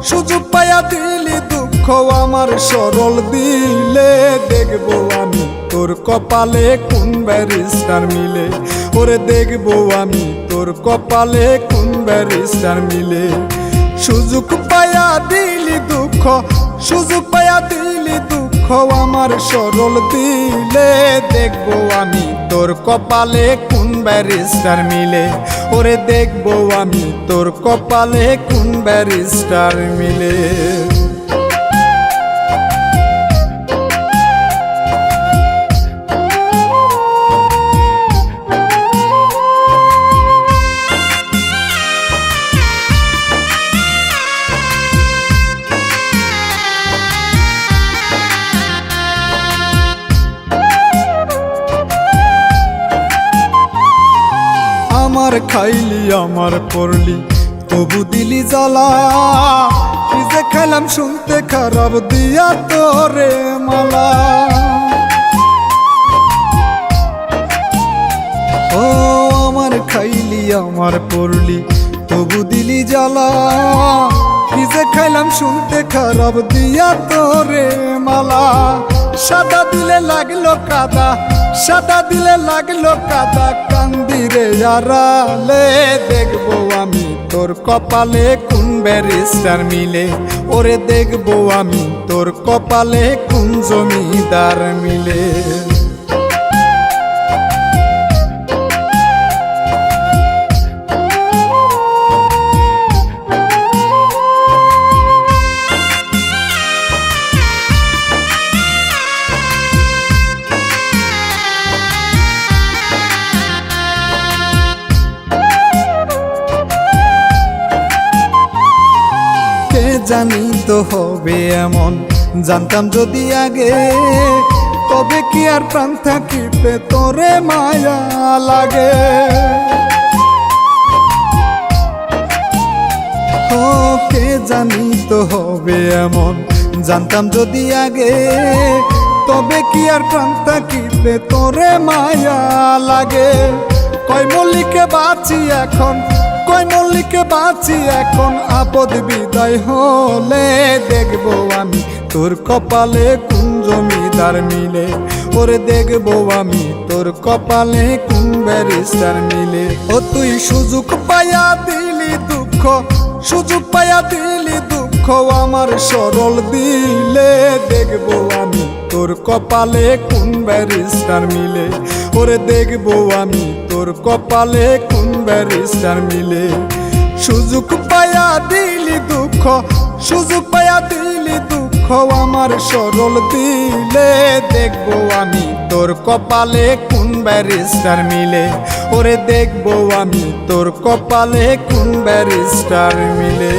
সুযোগ পায়া দিলি দুঃখ আমার সরল দিলে। দেখবো আমি তোর কপালে কোন ব্যারিস্টার মিলে, ওরে দেখবো আমি তোর কপালে কোন ব্যারিস্টার মিলে। সুযোগ পায়া দিলি দুঃখ, সুযোগ পায়া দিলি দুঃখ আমার সরল দিলে। দেখবো আমি তোর কপালে কোন ব্যারিস্টার মিলে, ওরে দেখবো আমি তোর কপালে কোন ব্যারিস্টার মিলে। আমার খাইলি আমার পড়লি তবু দিলি জ্বালা, কি যে খেলাম শুনতে খারাপ দিয়া তোরে মালা। ও আমার খাইলি আমার পড়লি তবু দিলি জ্বালা, কি যে খাইলাম শুনতে খারাপ দিয়া তোরে মালা। সাদা দিলে লাগলো কাদা, সাদা দিলে লাগলো কাদা, কান্দিরে আড়ালে। দেখবো আমি তোর কপালে কোন ব্যারিস্টার মিলে, ওরে দেখবো আমি তোর কপালে কোন জমিদার মিলে। জানি তো হবে এমন, জানতাম যদি আগে, তবে কি আর প্রাণ থাকিতে তোরে মায়া লাগে। ও কে জানি তো হবে এমন, জানতাম যদি আগে, তবে কি আর প্রাণ থাকিতে তোরে মায়া লাগে। কয় মল্লিকে বাঁচি এখন, কয় মল্লিকে বাঁচি এখন, আপদ বিদায় হলে। দেখবো আমি তোর কপালে কোন জমিদার মিলে, ওরে দেখবো আমি তোর কপালে কোন ব্যারিস্টার মিলে। ও তুই সুযোগ পায়া দিলি দুঃখ, সুযোগ পায়া দিলি দুঃখ আমার সরল দিলে। দেখবো আমি তোর কপালে কোন ব্যারিস্টার মিলে, ওরে দেখবো আমি তোর কপালে কোন ব্যারিস্টার মিলে। সুযোগ পায়া দিলি দুঃখ, সুযোগ পায়া দিলি দুঃখ আমার সরল দিলে। দেখবো আমি তোর কপালে কোন ব্যারিস্টার মিলে, ওরে দেখবো আমি তোর কপালে কোন ব্যারিস্টার মিলে।